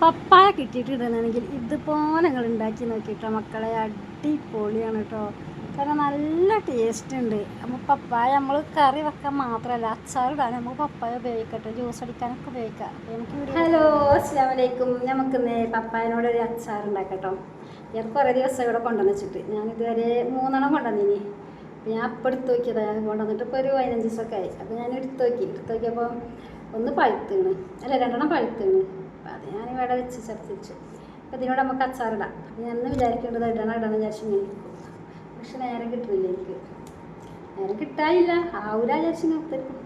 പപ്പായ കിട്ടിയിട്ടുണ്ടെങ്കിൽ ഇതുപോലെ നിങ്ങൾ ഉണ്ടാക്കി നോക്കിയിട്ടോ മക്കളെ, അടിപൊളിയാണ് കേട്ടോ. കാരണം നല്ല ടേസ്റ്റ് ഉണ്ട്. അപ്പോൾ പപ്പായ നമ്മൾ കറി വെക്കാൻ മാത്രമല്ല അച്ചാറിടാൻ നമുക്ക് പപ്പായ ഉപയോഗിക്കട്ടെ, ജ്യൂസ് അടിക്കാനൊക്കെ ഉപയോഗിക്കാം. നമുക്ക് ഹലോ അസ്സലാമു അലൈക്കും. നമുക്കിന്ന് പപ്പായനോട് ഒരു അച്ചാർ ഉണ്ടാക്കട്ടോ. ഞാൻ കുറേ ദിവസം ഇവിടെ കൊണ്ടുവന്ന് വെച്ചിട്ട് ഞാനിതുവരെ 3 കൊണ്ടുവന്നിനി. അപ്പോൾ ഞാൻ അപ്പോൾ എടുത്ത് നോക്കിയതാണ്. ഞാൻ കൊണ്ടുവന്നിട്ട് ഇപ്പോൾ ഒരു 15 ദിവസമൊക്കെ ആയി. അപ്പോൾ ഞാൻ എടുത്ത് നോക്കിയപ്പോൾ ഒന്ന് പഴുത്താണ്, അല്ല 2 പഴുത്താണ്. അപ്പോൾ അത് ഞാനിവിടെ വെച്ച് ചർച്ചിച്ചു. അപ്പോൾ ഇതിനോട് നമുക്ക് അച്ചാറിടാം. അപ്പോൾ ഞാൻ വിചാരിക്കേണ്ടത് ഇടണം വിചാരിച്ചു ഞാൻ ഇരിക്കും. പക്ഷെ നേരം കിട്ടുന്നില്ല, എനിക്ക് നേരം കിട്ടാനില്ല, ആവൂല വിചാരിച്ചു നിർത്തിരിക്കും.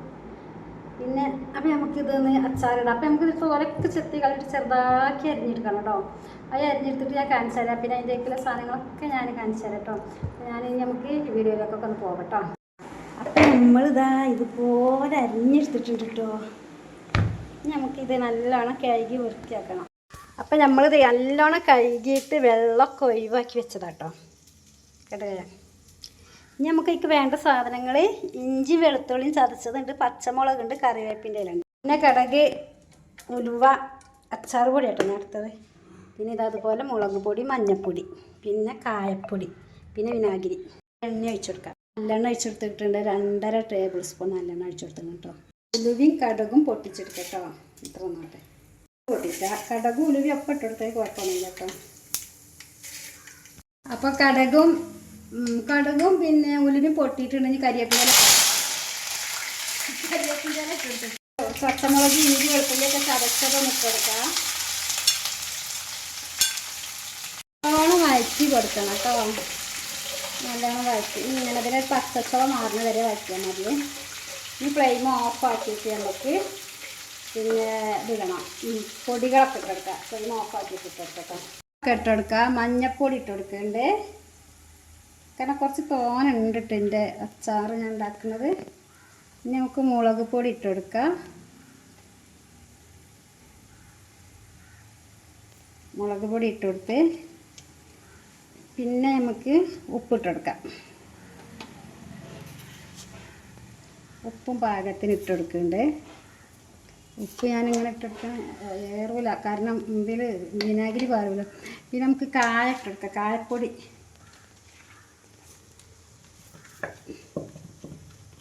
പിന്നെ അപ്പോൾ നമുക്കിതൊന്ന് അച്ചാറിടാം. അപ്പോൾ നമുക്ക് തോരൊക്കെ ചെത്തി കളിട്ട് ചെറുതാക്കി അരിഞ്ഞെടുക്കണം കേട്ടോ. അത് അരിഞ്ഞെടുത്തിട്ട് ഞാൻ കാണിച്ചു തരാം. പിന്നെ അതിൻ്റെയൊക്കെയുള്ള സാധനങ്ങളൊക്കെ ഞാൻ കാണിച്ചു തരാം കേട്ടോ. ഞാൻ നമുക്ക് ഈ വീഡിയോയിലേക്കൊക്കെ ഒന്ന് പോകാം കേട്ടോ. അപ്പോൾ നമ്മളിതാ ഇതുപോലെ അരിഞ്ഞെടുത്തിട്ടുണ്ട് കേട്ടോ. നമുക്കിത് നല്ലോണം കഴുകി വൃത്തിയാക്കണം. അപ്പം നമ്മളിത് നല്ലോണം കഴുകിയിട്ട് വെള്ളമൊക്കെ ഒഴിവാക്കി വെച്ചതാട്ടോ കേട്ടോ. ഇനി നമുക്ക് വേണ്ട സാധനങ്ങൾ ഇഞ്ചി വെളുത്തുള്ളിയും ചതച്ചതുണ്ട്, പച്ചമുളകുണ്ട്, കറിവേപ്പിൻ്റെ ഇലുണ്ട്, പിന്നെ കടക്, ഉലുവ, അച്ചാർ പൊടി കേട്ടോ നേരത്തത്. പിന്നെ ഇതതുപോലെ മുളക് പൊടി, മഞ്ഞൾപ്പൊടി, പിന്നെ കായപ്പൊടി, പിന്നെ വിനാഗിരി, എണ്ണ ഒഴിച്ചെടുക്കാം. നല്ലെണ്ണ ഒഴിച്ചെടുത്തിട്ടുണ്ട്. 2.5 ടേബിൾ സ്പൂൺ നല്ലെണ്ണ ഒഴിച്ചെടുത്തിട്ടുണ്ട് കേട്ടോ. ഉലുവയും കടുകും പൊട്ടിച്ചെടുക്കട്ടോ. ഇത്ര നോട്ടെ പൊട്ടിച്ച കടകും ഉലുവയും ഒപ്പം ഇട്ടെടുത്തേക്ക് കുഴപ്പമൊന്നുമില്ല കേട്ടോ. അപ്പോൾ കടുകും പിന്നെ ഉലുവയും പൊട്ടിയിട്ടുണ്ടെങ്കിൽ കരിവേപ്പില ഇട്ടെടുത്തിട്ട് പച്ചമുളക്, ഇഞ്ചി, വെളുത്തുള്ളിയൊക്കെ ചതച്ചതൊന്നും ഇട്ടെടുക്കാം. നല്ലോണം വഴറ്റി കൊടുക്കണം കേട്ടോ. നല്ലോണം വഴറ്റി ഇങ്ങനെ അതിന് പച്ചച്ചവ മാറുന്ന വരെ വഴറ്റിയാൽ മതി. ഈ ഫ്ലെയിം ഓഫ് ആക്കിയിട്ട് നമുക്ക് പിന്നെ ഇതിടണം, പൊടികളൊക്കെ ഇട്ടെടുക്കുക. ഫ്ലെയിം ഓഫ് ആക്കിയിട്ട് ഇട്ടെടുക്കാം. ഇട്ടെടുക്കുക. മഞ്ഞൾപ്പൊടി ഇട്ടെടുക്കുന്നുണ്ട്, കാരണം കുറച്ച് തോനുണ്ട് കേട്ടോ എൻ്റെ അച്ചാർ ഞാൻ ഉണ്ടാക്കുന്നത്. ഇനി നമുക്ക് മുളക് പൊടി ഇട്ടെടുക്കാം. മുളക് പൊടി ഇട്ടെടുത്ത് പിന്നെ നമുക്ക് ഉപ്പിട്ടെടുക്കാം. ഉപ്പും പാകത്തിന് ഇട്ടെടുക്കുന്നുണ്ട്. ഉപ്പ് ഞാനിങ്ങനെ ഇട്ടെടുക്കാൻ ഏറില്ല, കാരണം ഇതിൽ വിനാഗിരി പാറില്ല. പിന്നെ നമുക്ക് കായ ഇട്ടെടുക്കാം. കായപ്പൊടി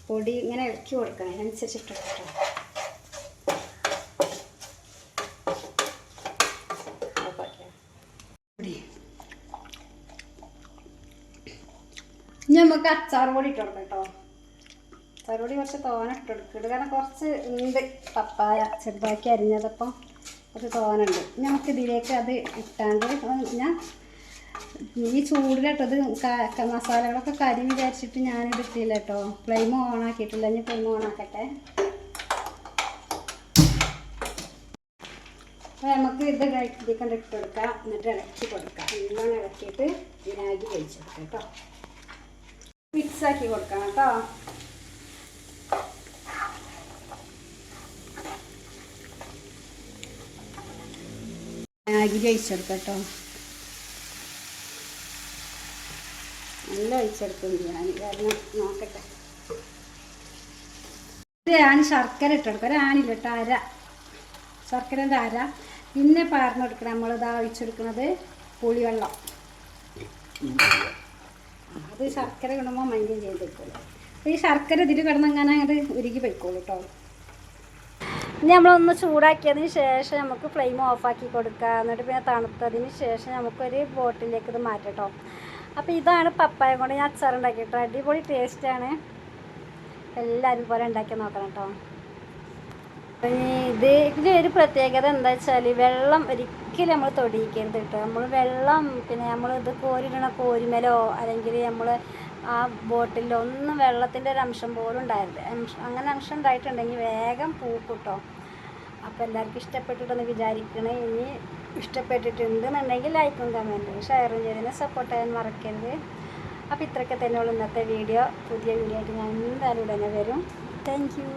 പൊടി ഇങ്ങനെ ഇളക്കി കൊടുക്കണം, അതിനനുസരിച്ച് ഇട്ടെടുക്കാം. ഇനി നമുക്ക് അച്ചാർ പൊടി ഇട്ടെടുക്കാം കേട്ടോ. അച്ചാർ പൊടി കുറച്ച് തോന ഇട്ടെടുക്കുന്നുണ്ട്, കാരണം കുറച്ച് ഉണ്ട് പപ്പായ ചെറുതാക്കി അരിഞ്ഞതപ്പം കുറച്ച് തോനുണ്ട്. നമുക്ക് ഇതിലേക്ക് അത് ഇട്ടാണ്ട് ഞാൻ ഈ ചൂടിലിട്ടത് മസാലകളൊക്കെ കരി വിചാരിച്ചിട്ട് ഞാനിത് ഇട്ടില്ല കേട്ടോ. ഫ്ലെയിം ഓൺ ആക്കിയിട്ടില്ല. ഇനി ഫ്ലെയിം ഓൺ ആക്കട്ടെ. അപ്പോൾ നമുക്ക് ഇത് ഇതിക്കൊണ്ട് ഇട്ട് കൊടുക്കാം. എന്നിട്ട് ഇളക്കി കൊടുക്കാം. നല്ലോണം ഇളക്കിയിട്ട് വിനാഗിരി ഒഴിച്ചെടുക്കാം കേട്ടോ. മിക്സാക്കി കൊടുക്കണം കേട്ടോ. വിനാഗിരി ഒഴിച്ചെടുക്കാം കേട്ടോ. നല്ല ഒഴിച്ചെടുക്കുന്നുണ്ട് ഞാൻ, കാരണം നോക്കട്ടെ. ഞാൻ ശർക്കര ഇട്ടെടുക്കാം. ഒരാണില്ല കേട്ടോ, അര ശർക്കരൻ്റെ അര. പിന്നെ പാർന്നെടുക്കണം നമ്മളിതാ ഒഴിച്ചെടുക്കുന്നത് പുളിവെള്ളം. അത് ശർക്കര കിടുമ്പോൾ മൈൻറ്റെയിൻ ചെയ്ത് വെക്കുള്ളൂ. അപ്പോൾ ഈ ശർക്കര ഇതിൽ കിടന്നങ്ങനെ അങ്ങോട്ട് ഉരുകി പൊയ്ക്കോളൂ കേട്ടോ. ഇനി നമ്മളൊന്ന് ചൂടാക്കിയതിന് ശേഷം നമുക്ക് ഫ്ലെയിം ഓഫാക്കി കൊടുക്കുക. എന്നിട്ട് പിന്നെ തണുത്തതിന് ശേഷം നമുക്കൊരു ബോട്ടിലേക്ക് ഇത് മാറ്റാം കേട്ടോ. അപ്പോൾ ഇതാണ് പപ്പായ കൊണ്ട് ഞാൻ അച്ചാർ ഉണ്ടാക്കിയിട്ടോ. അടിപൊളി ടേസ്റ്റാണ്. എല്ലാവരും പോലെ ഉണ്ടാക്കി നോക്കണം കേട്ടോ. ഇതിലൊരു പ്രത്യേകത എന്താ വെച്ചാൽ വെള്ളം ഒരിക്കലും നമ്മൾ തൊടിയിക്കരുത് കേട്ടോ. നമ്മൾ വെള്ളം പിന്നെ നമ്മളിത് കോരിടണ കോരിമേലോ അല്ലെങ്കിൽ നമ്മൾ ആ ബോട്ടിലോ ഒന്നും വെള്ളത്തിൻ്റെ ഒരു അംശം പോലും ഉണ്ടായിരുന്നു. അങ്ങനെ അംശം ഉണ്ടായിട്ടുണ്ടെങ്കിൽ വേഗം പൂക്കും കേട്ടോ. അപ്പോൾ എല്ലാവർക്കും ഇഷ്ടപ്പെട്ടിട്ടെന്ന് വിചാരിക്കണേ. ഇനി ഇഷ്ടപ്പെട്ടിട്ടുണ്ടെന്നുണ്ടെങ്കിൽ ലൈക്കും കമൻറ്റും ഷെയറും ചെയ്തതിനെ സപ്പോർട്ട് ചെയ്യാൻ മറക്കരുത്. അപ്പോൾ ഇത്രയൊക്കെ തന്നെയുള്ളൂ ഇന്നത്തെ വീഡിയോ. പുതിയ വീഡിയോ ആയിട്ട് ഞാൻ എന്തായാലും ഉടനെ വരും. Thank you.